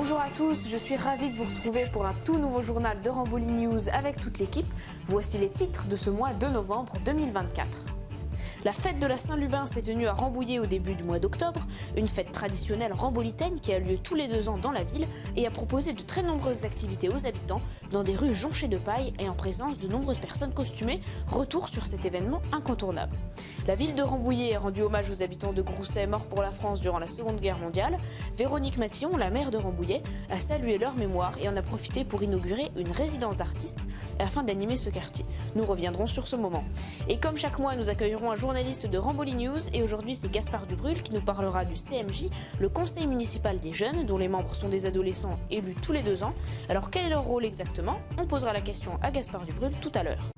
Bonjour à tous, je suis ravie de vous retrouver pour un tout nouveau journal de Ramboli News avec toute l'équipe. Voici les titres de ce mois de novembre 2024. La fête de la Saint-Lubin s'est tenue à Rambouillet au début du mois d'octobre, une fête traditionnelle rambolitaine qui a lieu tous les 2 ans dans la ville et a proposé de très nombreuses activités aux habitants dans des rues jonchées de paille et en présence de nombreuses personnes costumées. Retour sur cet événement incontournable. La ville de Rambouillet a rendu hommage aux habitants de Grousset morts pour la France durant la Seconde Guerre mondiale. Véronique Matillon, la maire de Rambouillet, a salué leur mémoire et en a profité pour inaugurer une résidence d'artistes afin d'animer ce quartier. Nous reviendrons sur ce moment. Et comme chaque mois, nous accueillerons un journaliste de Ramboli News et aujourd'hui c'est Gaspard Dubrul qui nous parlera du CMJ, le conseil municipal des jeunes dont les membres sont des adolescents élus tous les 2 ans. Alors quel est leur rôle exactement? On posera la question à Gaspard Dubrul tout à l'heure.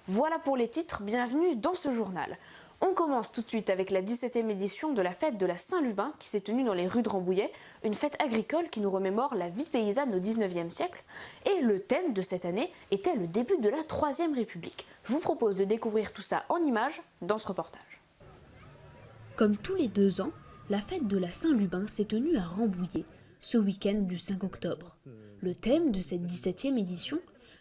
Voilà pour les titres, bienvenue dans ce journal. On commence tout de suite avec la 17e édition de la fête de la Saint-Lubin qui s'est tenue dans les rues de Rambouillet, une fête agricole qui nous remémore la vie paysanne au 19e siècle. Et le thème de cette année était le début de la Troisième République. Je vous propose de découvrir tout ça en images dans ce reportage. Comme tous les 2 ans, la fête de la Saint-Lubin s'est tenue à Rambouillet, ce week-end du 5 octobre. Le thème de cette 17e édition,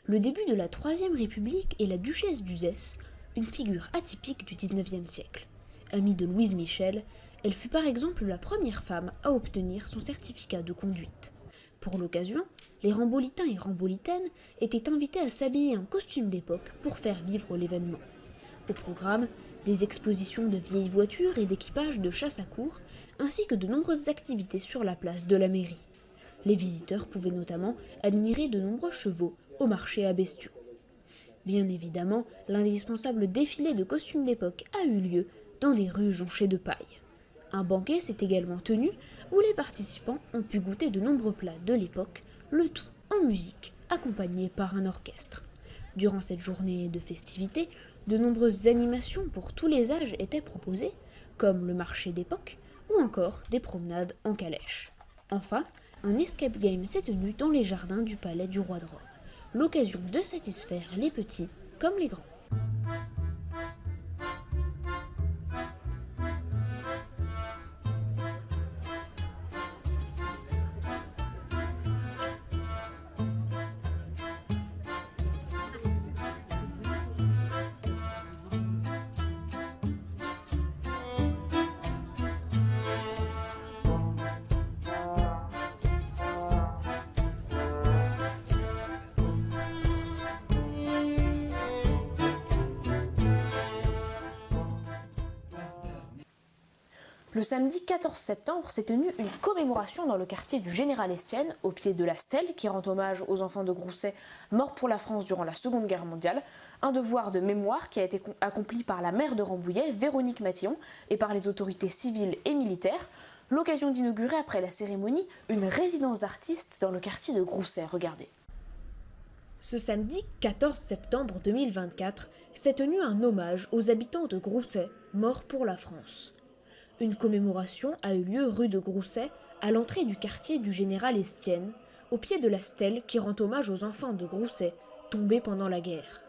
le début de la Troisième République et la duchesse d'Uzès, une figure atypique du 19e siècle. Amie de Louise Michel, elle fut par exemple la première femme à obtenir son certificat de conduite. Pour l'occasion, les rambolitains et rambolitaines étaient invités à s'habiller en costume d'époque pour faire vivre l'événement. Au programme, des expositions de vieilles voitures et d'équipages de chasse à courre, ainsi que de nombreuses activités sur la place de la mairie. Les visiteurs pouvaient notamment admirer de nombreux chevaux au marché à bestiaux. Bien évidemment, l'indispensable défilé de costumes d'époque a eu lieu dans des rues jonchées de paille. Un banquet s'est également tenu où les participants ont pu goûter de nombreux plats de l'époque, le tout en musique, accompagné par un orchestre. Durant cette journée de festivités, de nombreuses animations pour tous les âges étaient proposées, comme le marché d'époque ou encore des promenades en calèche. Enfin, un escape game s'est tenu dans les jardins du palais du roi de Rome. L'occasion de satisfaire les petits comme les grands. Le samedi 14 septembre s'est tenue une commémoration dans le quartier du Général Estienne, au pied de la stèle qui rend hommage aux enfants de Grousset morts pour la France durant la Seconde Guerre mondiale. Un devoir de mémoire qui a été accompli par la maire de Rambouillet, Véronique Matillon, et par les autorités civiles et militaires. L'occasion d'inaugurer après la cérémonie une résidence d'artistes dans le quartier de Grousset. Regardez. Ce samedi 14 septembre 2024 s'est tenu un hommage aux habitants de Grousset morts pour la France. Une commémoration a eu lieu rue de Grousset, à l'entrée du quartier du Général Estienne, au pied de la stèle qui rend hommage aux enfants de Grousset tombés pendant la guerre.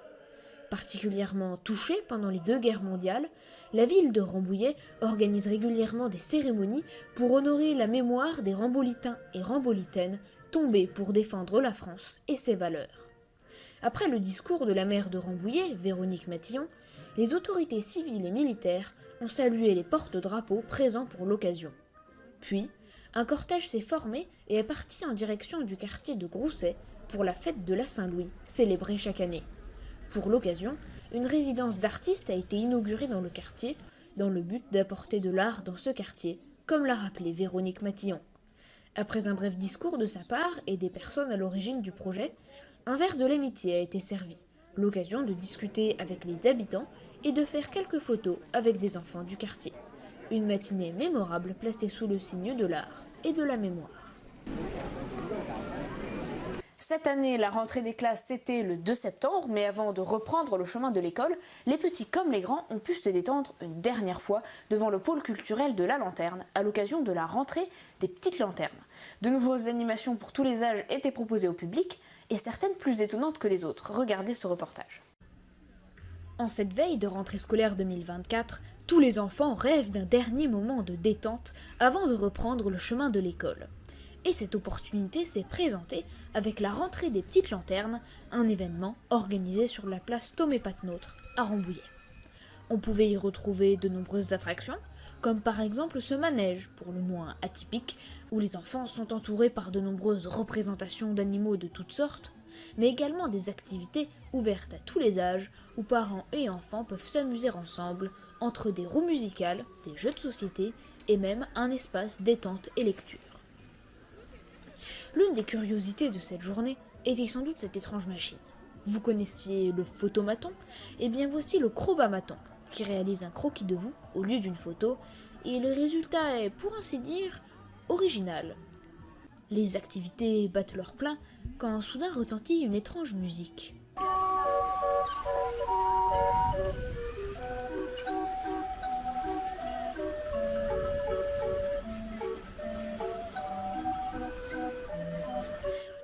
Particulièrement touchée pendant les 2 guerres mondiales, la ville de Rambouillet organise régulièrement des cérémonies pour honorer la mémoire des rambolitains et rambolitaines tombés pour défendre la France et ses valeurs. Après le discours de la maire de Rambouillet, Véronique Matillon, les autorités civiles et militaires ont salué les porte-drapeaux présents pour l'occasion. Puis, un cortège s'est formé et est parti en direction du quartier de Grousset pour la fête de la Saint-Louis, célébrée chaque année. Pour l'occasion, une résidence d'artistes a été inaugurée dans le quartier, dans le but d'apporter de l'art dans ce quartier, comme l'a rappelé Véronique Matillon. Après un bref discours de sa part et des personnes à l'origine du projet, un verre de l'amitié a été servi, l'occasion de discuter avec les habitants et de faire quelques photos avec des enfants du quartier. Une matinée mémorable placée sous le signe de l'art et de la mémoire. Cette année, la rentrée des classes, c'était le 2 septembre, mais avant de reprendre le chemin de l'école, les petits comme les grands ont pu se détendre une dernière fois devant le pôle culturel de la Lanterne, à l'occasion de la rentrée des petites lanternes. De nombreuses animations pour tous les âges étaient proposées au public, et certaines plus étonnantes que les autres. Regardez ce reportage. En cette veille de rentrée scolaire 2024, Tous les enfants rêvent d'un dernier moment de détente avant de reprendre le chemin de l'école. Et cette opportunité s'est présentée avec la rentrée des petites lanternes, un événement organisé sur la place Thomé Patenôtre à Rambouillet. On pouvait y retrouver de nombreuses attractions, comme par exemple ce manège, pour le moins atypique, où les enfants sont entourés par de nombreuses représentations d'animaux de toutes sortes, mais également des activités ouvertes à tous les âges, où parents et enfants peuvent s'amuser ensemble, entre des roues musicales, des jeux de société et même un espace détente et lecture. L'une des curiosités de cette journée était sans doute cette étrange machine. Vous connaissiez le photomaton? Eh bien voici le chronomaton, qui réalise un croquis de vous au lieu d'une photo, et le résultat est, pour ainsi dire, original. Les activités battent leur plein quand soudain retentit une étrange musique.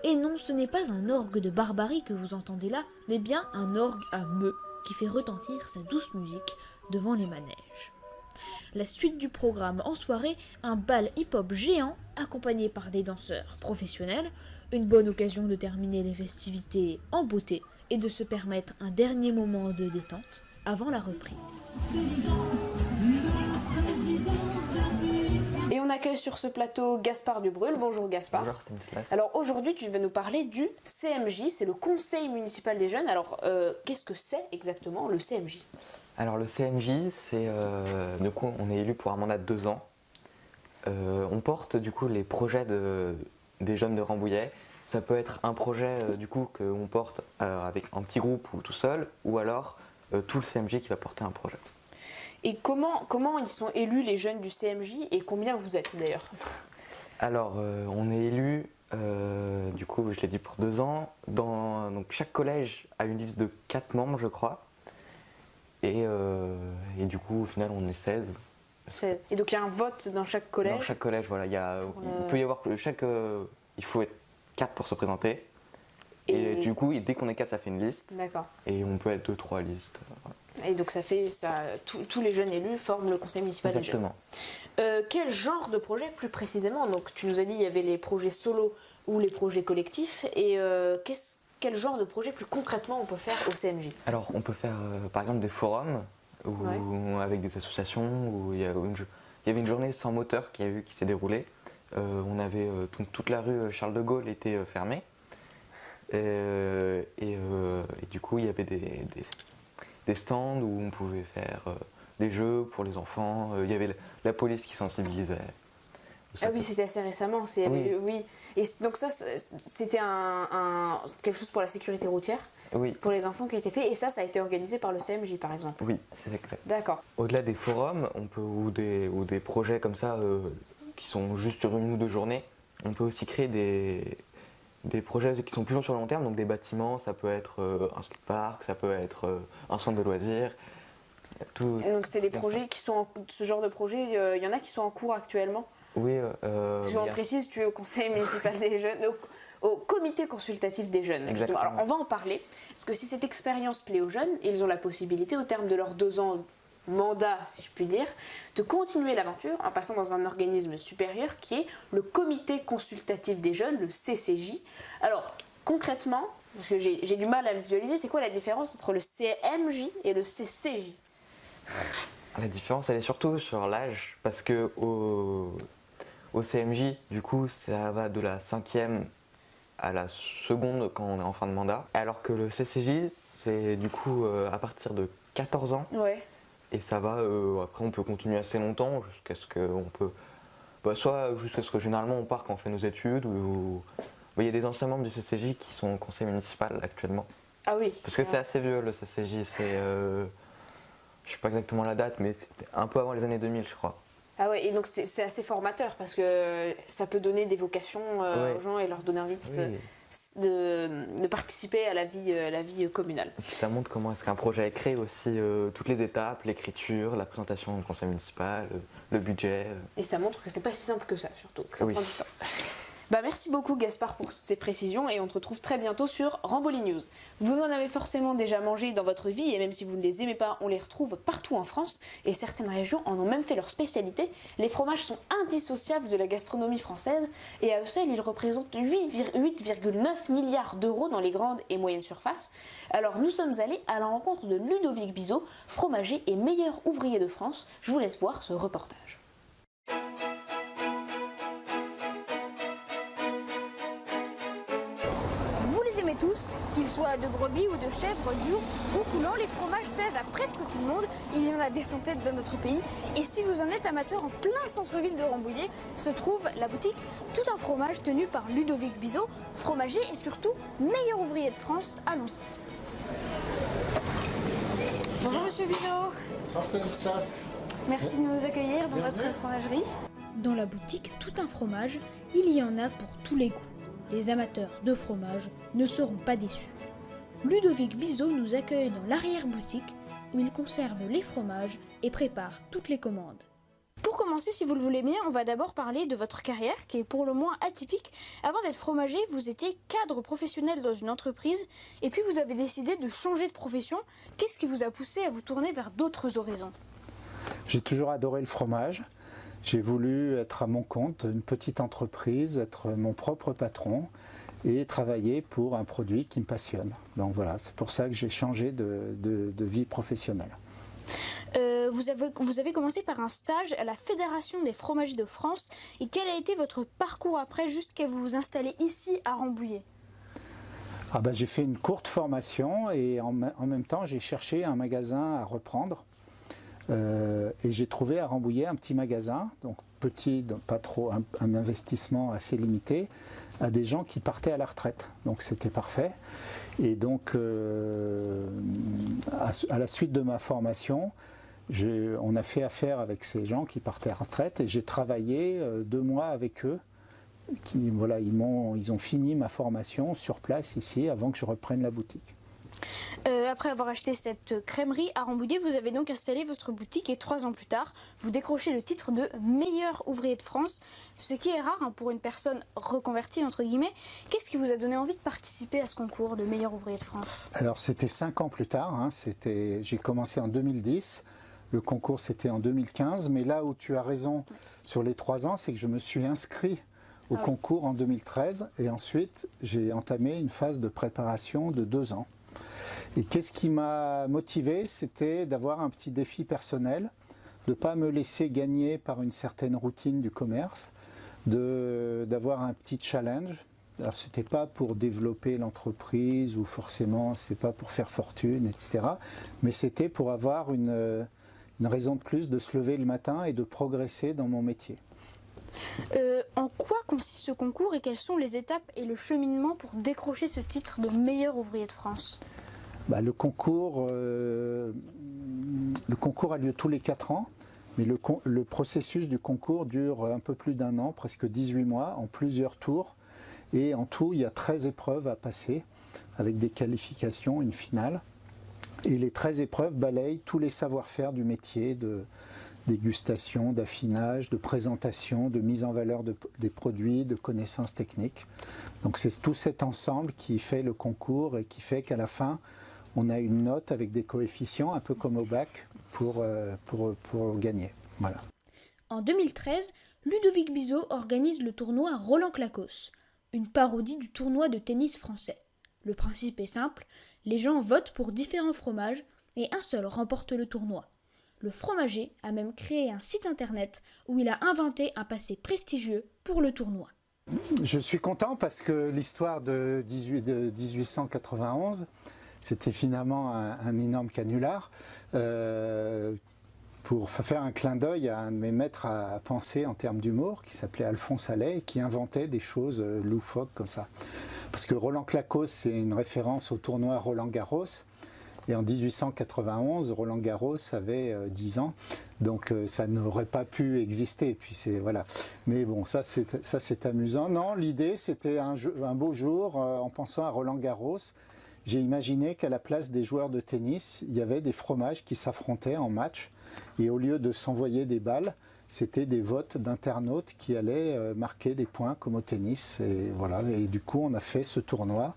Et non, ce n'est pas un orgue de barbarie que vous entendez là, mais bien un orgue à meux qui fait retentir sa douce musique devant les manèges. La suite du programme en soirée, un bal hip-hop géant accompagné par des danseurs professionnels, une bonne occasion de terminer les festivités en beauté et de se permettre un dernier moment de détente avant la reprise. Et on accueille sur ce plateau Gaspard Dubrul. Bonjour Gaspard. Bonjour Stanislas. Alors aujourd'hui tu vas nous parler du CMJ, c'est le Conseil municipal des jeunes. Alors qu'est-ce que c'est exactement le CMJ? Alors le CMJ, c'est du coup on est élu pour un mandat de 2 ans. On porte du coup les projets des jeunes de Rambouillet. Ça peut être un projet du coup qu'on porte avec un petit groupe ou tout seul, ou alors tout le CMJ qui va porter un projet. Et comment ils sont élus les jeunes du CMJ et combien vous êtes d'ailleurs? Alors on est élu, du coup je l'ai dit pour 2 ans. Donc chaque collège a une liste de 4 membres je crois. Et du coup au final on est 16. Et donc il y a un vote dans chaque collège? Dans chaque collège, voilà. Il peut y avoir il faut être 4 pour se présenter. Et du coup, dès qu'on est 4, ça fait une liste. D'accord. Et on peut être 2-3 listes. Voilà. Et donc ça fait ça, tous les jeunes élus forment le conseil municipal des jeunes. Exactement. Quel genre de projet plus précisément? Donc tu nous as dit il y avait les projets solo ou les projets collectifs. Et quel genre de projet plus concrètement on peut faire au CMJ? Alors on peut faire par exemple des forums avec des associations où il y avait une journée sans moteur qui s'est déroulée. On avait toute la rue Charles de Gaulle était fermée. Et du coup, il y avait des stands où on pouvait faire des jeux pour les enfants. Il y avait la police qui sensibilisait. Ah oui, c'était assez récemment. Oui. Et donc ça, c'était quelque chose pour la sécurité routière, pour les enfants qui a été fait. Et ça a été organisé par le CMJ, par exemple. Oui, c'est exact. D'accord. Au-delà des forums, ou des projets comme ça qui sont juste sur 1 ou 2 journées, on peut aussi créer des projets qui sont plus longs sur le long terme, donc des bâtiments, ça peut être un skatepark, ça peut être un centre de loisirs. Et donc c'est des projets qui sont ce genre de projet, il y en a qui sont en cours actuellement? Oui. Parce qu'on précise, tu es au conseil municipal des jeunes, au comité consultatif des jeunes. Justement. Alors on va en parler, parce que si cette expérience plaît aux jeunes, ils ont la possibilité au terme de leurs 2 ans mandat, si je puis dire, de continuer l'aventure en passant dans un organisme supérieur qui est le comité consultatif des jeunes, le CCJ. Alors, concrètement, parce que j'ai du mal à visualiser, c'est quoi la différence entre le CMJ et le CCJ? La différence, elle est surtout sur l'âge, parce que au CMJ, du coup, ça va de la 5e à la 2e quand on est en fin de mandat, alors que le CCJ, c'est du coup à partir de 14 ans. Ouais. Et ça va, après on peut continuer assez longtemps jusqu'à ce qu'on peut, soit jusqu'à ce que généralement on part quand on fait nos études, ou il y a des anciens membres du CCJ qui sont au conseil municipal actuellement. Ah oui. Parce que c'est assez vieux le CCJ, c'est, je sais pas exactement la date, mais c'était un peu avant les années 2000 je crois. Ah ouais, et donc c'est assez formateur parce que ça peut donner des vocations aux gens et leur donner envie de participer à la vie communale. Et puis ça montre comment est-ce qu'un projet est créé aussi, toutes les étapes, l'écriture, la présentation du conseil municipal, le budget. Et ça montre que c'est pas si simple que ça, surtout, que ça prend du temps. Merci beaucoup Gaspard pour toutes ces précisions et on se retrouve très bientôt sur Ramboli News. Vous en avez forcément déjà mangé dans votre vie et même si vous ne les aimez pas, on les retrouve partout en France et certaines régions en ont même fait leur spécialité. Les fromages sont indissociables de la gastronomie française et à eux seuls, ils représentent 8,9 milliards d'euros dans les grandes et moyennes surfaces. Alors nous sommes allés à la rencontre de Ludovic Bizot, fromager et meilleur ouvrier de France. Je vous laisse voir ce reportage. Tous, qu'ils soient de brebis ou de chèvres, durs ou coulants, les fromages plaisent à presque tout le monde. Il y en a des centaines dans notre pays. Et si vous en êtes amateur, en plein centre-ville de Rambouillet se trouve la boutique Tout un fromage tenue par Ludovic Bizot, fromager et surtout meilleur ouvrier de France à Nancy. Bonjour Monsieur Bizot. Bonsoir Stanislas. Merci de nous accueillir dans votre fromagerie. Dans la boutique Tout un fromage, il y en a pour tous les goûts. Les amateurs de fromage ne seront pas déçus. Ludovic Bizot nous accueille dans l'arrière-boutique où il conserve les fromages et prépare toutes les commandes. Pour commencer, si vous le voulez bien, on va d'abord parler de votre carrière qui est pour le moins atypique. Avant d'être fromager, vous étiez cadre professionnel dans une entreprise et puis vous avez décidé de changer de profession. Qu'est-ce qui vous a poussé à vous tourner vers d'autres horizons ? J'ai toujours adoré le fromage. J'ai voulu être à mon compte, une petite entreprise, être mon propre patron et travailler pour un produit qui me passionne. Donc voilà, c'est pour ça que j'ai changé de vie professionnelle. Vous avez commencé par un stage à la Fédération des fromagers de France. Et quel a été votre parcours après jusqu'à vous installer ici à Rambouillet ? J'ai fait une courte formation et en même temps j'ai cherché un magasin à reprendre. Et j'ai trouvé à Rambouillet un petit magasin, donc petit, donc pas trop, un investissement assez limité, à des gens qui partaient à la retraite. Donc c'était parfait. Et donc à la suite de ma formation, on a fait affaire avec ces gens qui partaient à la retraite et j'ai travaillé 2 mois avec eux. Ils ont fini ma formation sur place ici avant que je reprenne la boutique. Après avoir acheté cette crèmerie à Rambouillet, vous avez donc installé votre boutique et 3 ans plus tard, vous décrochez le titre de meilleur ouvrier de France, ce qui est rare pour une personne reconvertie entre guillemets. Qu'est-ce qui vous a donné envie de participer à ce concours de meilleur ouvrier de France ? Alors c'était 5 ans plus tard, j'ai commencé en 2010, le concours c'était en 2015, mais là où tu as raison sur les 3 ans, c'est que je me suis inscrit au concours en 2013 et ensuite j'ai entamé une phase de préparation de 2 ans. Et qu'est-ce qui m'a motivé ? C'était d'avoir un petit défi personnel, de ne pas me laisser gagner par une certaine routine du commerce, d'avoir un petit challenge. Alors ce n'était pas pour développer l'entreprise ou forcément, ce n'est pas pour faire fortune, etc. Mais c'était pour avoir une raison de plus de se lever le matin et de progresser dans mon métier. En quoi consiste ce concours et quelles sont les étapes et le cheminement pour décrocher ce titre de meilleur ouvrier de France ? Le concours a lieu tous les 4 ans, mais le processus du concours dure un peu plus d'1 an, presque 18 mois, en plusieurs tours. Et en tout, il y a 13 épreuves à passer, avec des qualifications, une finale. Et les 13 épreuves balayent tous les savoir-faire du métier, de dégustation, d'affinage, de présentation, de mise en valeur des produits, de connaissances techniques. Donc c'est tout cet ensemble qui fait le concours et qui fait qu'à la fin, on a une note avec des coefficients, un peu comme au bac, pour gagner. Voilà. En 2013, Ludovic Bizot organise le tournoi Roland Clacos, une parodie du tournoi de tennis français. Le principe est simple, les gens votent pour différents fromages et un seul remporte le tournoi. Le fromager a même créé un site internet où il a inventé un passé prestigieux pour le tournoi. Je suis content parce que l'histoire de 1891, c'était finalement un énorme canular. Pour faire un clin d'œil à un de mes maîtres à penser en termes d'humour, qui s'appelait Alphonse Allais, et qui inventait des choses loufoques comme ça. Parce que Roland Clacos, c'est une référence au tournoi Roland-Garros. Et en 1891, Roland-Garros avait 10 ans, donc ça n'aurait pas pu exister. Et puis voilà. Mais bon, ça c'est amusant. Non, l'idée c'était un beau jour, en pensant à Roland-Garros, j'ai imaginé qu'à la place des joueurs de tennis, il y avait des fromages qui s'affrontaient en match. Et au lieu de s'envoyer des balles, c'était des votes d'internautes qui allaient marquer des points comme au tennis. Et, voilà. Et du coup, on a fait ce tournoi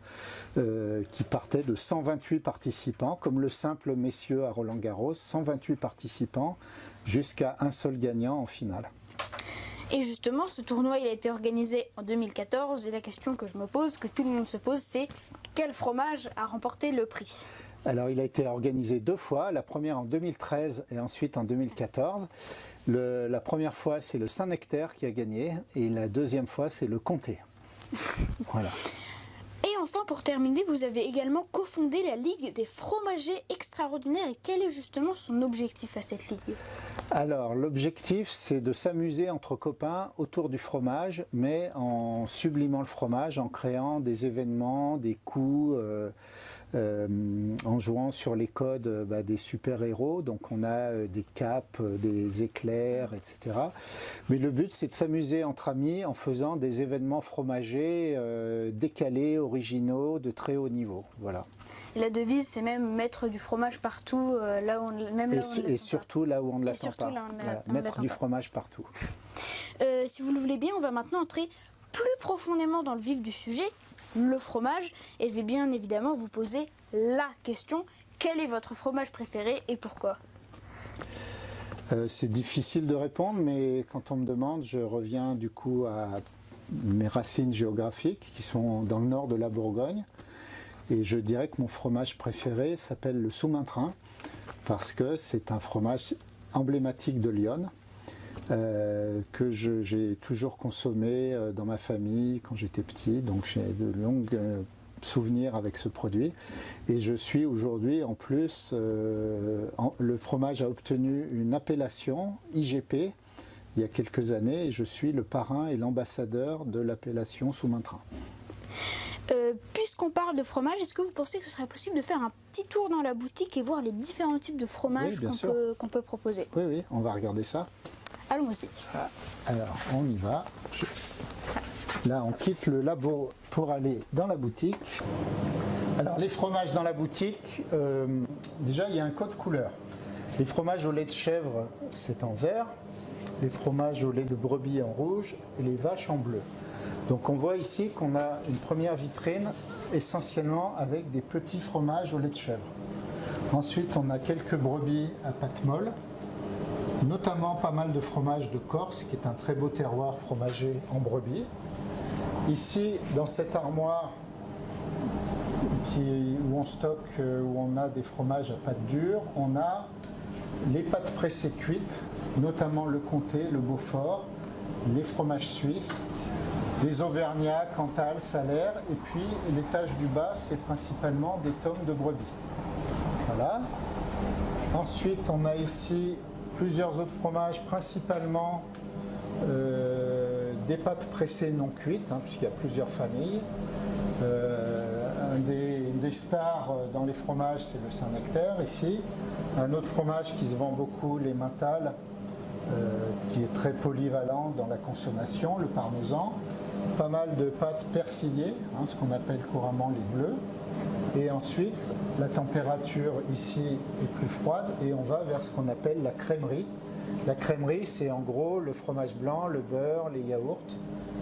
qui partait de 128 participants, comme le simple messieurs à Roland-Garros, 128 participants jusqu'à un seul gagnant en finale. Et justement, ce tournoi il a été organisé en 2014 et la question que je me pose, que tout le monde se pose, c'est quel fromage a remporté le prix ? Alors, il a été organisé 2 fois, la première en 2013 et ensuite en 2014. La première fois, c'est le Saint-Nectaire qui a gagné et la deuxième fois, c'est le Comté. Voilà. Et enfin, pour terminer, vous avez également cofondé la Ligue des fromagers extraordinaires. Et quel est justement son objectif à cette ligue ? Alors, l'objectif, c'est de s'amuser entre copains autour du fromage, mais en sublimant le fromage, en créant des événements, des coups, en jouant sur les codes des super-héros. Donc, on a des capes, des éclairs, etc. Mais le but, c'est de s'amuser entre amis en faisant des événements fromagers décalés, originaux, de très haut niveau. Voilà. Et la devise, c'est même mettre du fromage partout, là où on, même là où on ne Et surtout là où on ne l'attend pas. Voilà, mettre du fromage partout. Si vous le voulez bien, on va maintenant entrer plus profondément dans le vif du sujet, le fromage. Et je vais bien évidemment vous poser la question, quel est votre fromage préféré et pourquoi ? C'est difficile de répondre, mais quand on me demande, je reviens du coup à mes racines géographiques qui sont dans le nord de la Bourgogne. Et je dirais que mon fromage préféré s'appelle le Soumaintrin parce que c'est un fromage emblématique de Lyon que j'ai toujours consommé dans ma famille quand j'étais petit. Donc j'ai de longs souvenirs avec ce produit. Et je suis aujourd'hui en plus, le fromage a obtenu une appellation IGP il y a quelques années et je suis le parrain et l'ambassadeur de l'appellation Soumaintrin. Puisqu'on parle de fromage, est-ce que vous pensez que ce serait possible de faire un petit tour dans la boutique et voir les différents types de fromages qu'on peut proposer ? Oui, on va regarder ça. Allons-y. Alors, on y va. Là, on quitte le labo pour aller dans la boutique. Alors, les fromages dans la boutique, déjà, il y a un code couleur. Les fromages au lait de chèvre, c'est en vert. Les fromages au lait de brebis en rouge et les vaches en bleu. Donc on voit ici qu'on a une première vitrine essentiellement avec des petits fromages au lait de chèvre. Ensuite on a quelques brebis à pâte molle, notamment pas mal de fromages de Corse qui est un très beau terroir fromager en Ici dans cette armoire où on stocke, où on a des fromages à pâte dure, on a les pâtes pressées cuites, notamment le comté, le Beaufort, les fromages suisses, les auvergnats, Cantal, Salaire, et puis l'étage du bas, c'est principalement des tomes de brebis. Voilà. Ensuite, on a ici plusieurs autres fromages, principalement des pâtes pressées non cuites, puisqu'il y a plusieurs familles. Un des stars dans les fromages, c'est le Saint-Nectaire ici. Un autre fromage qui se vend beaucoup, les Mentales, qui est très polyvalent dans la consommation, le parmesan. Pas mal de pâtes persillées, ce qu'on appelle couramment les bleus. Et ensuite, la température ici est plus froide et on va vers ce qu'on appelle la crèmerie. La crèmerie, c'est en gros le fromage blanc, le beurre, les yaourts,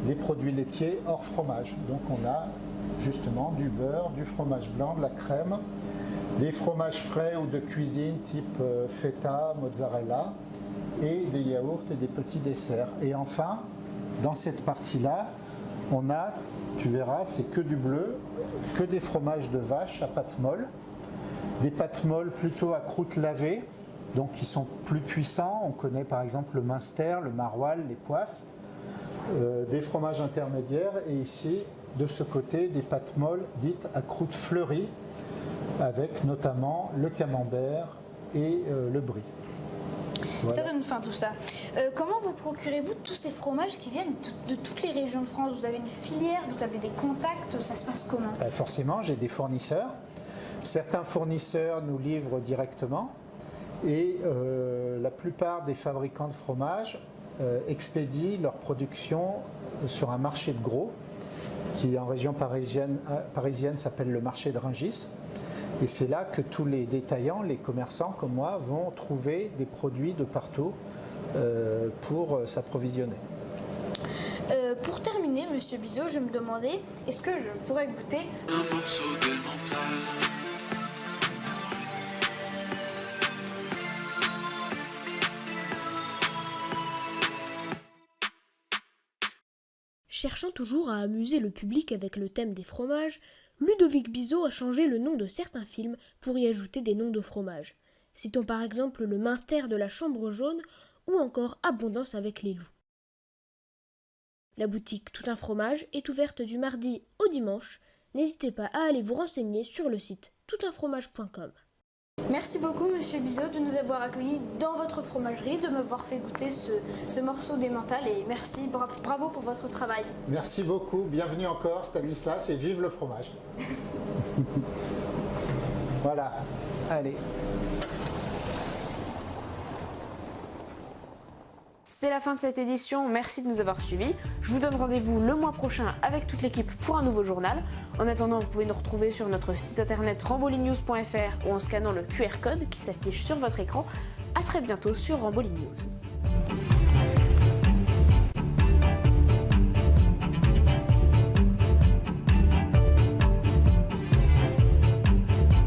les produits laitiers hors fromage. Donc on a justement du beurre, du fromage blanc, de la crème, des fromages frais ou de cuisine type feta, mozzarella et des yaourts et des petits desserts. Et enfin, dans cette partie-là, on a, tu verras, c'est que du bleu, que des fromages de vache à pâte molle, des pâtes molles plutôt à croûte lavée, donc qui sont plus puissants. On connaît par exemple le Münster, le Maroilles, les Poisses, des fromages intermédiaires et ici, de ce côté, des pâtes molles dites à croûte fleurie, avec notamment le camembert et le brie. Voilà. Ça donne faim tout ça. Comment vous procurez-vous tous ces fromages qui viennent de toutes les régions de France ? Vous avez une filière, vous avez des contacts, ça se passe comment ? Forcément, j'ai des fournisseurs. Certains fournisseurs nous livrent directement et la plupart des fabricants de fromage expédient leur production sur un marché de gros qui en région parisienne s'appelle le marché de Rungis. Et c'est là que tous les détaillants, les commerçants comme moi, vont trouver des produits de partout pour s'approvisionner. Pour terminer, Monsieur Bizot, je me demandais, est-ce que je pourrais goûter un morceau de mental? Cherchant toujours à amuser le public avec le thème des fromages, Ludovic Bizot a changé le nom de certains films pour y ajouter des noms de fromages. Citons par exemple Le Minster de la Chambre jaune ou encore Abondance avec les loups. La boutique Tout un fromage est ouverte du mardi au dimanche. N'hésitez pas à aller vous renseigner sur le site toutunfromage.com. Merci beaucoup, Monsieur Bizot, de nous avoir accueillis dans votre fromagerie, de m'avoir fait goûter ce morceau d'emmental et merci, bravo pour votre travail. Merci beaucoup, bienvenue encore Stanislas et vive le fromage. Voilà, allez. C'est la fin de cette édition, merci de nous avoir suivis. Je vous donne rendez-vous le mois prochain avec toute l'équipe pour un nouveau journal. En attendant, vous pouvez nous retrouver sur notre site internet rambolynews.fr ou en scannant le QR code qui s'affiche sur votre écran. A très bientôt sur Ramboly News.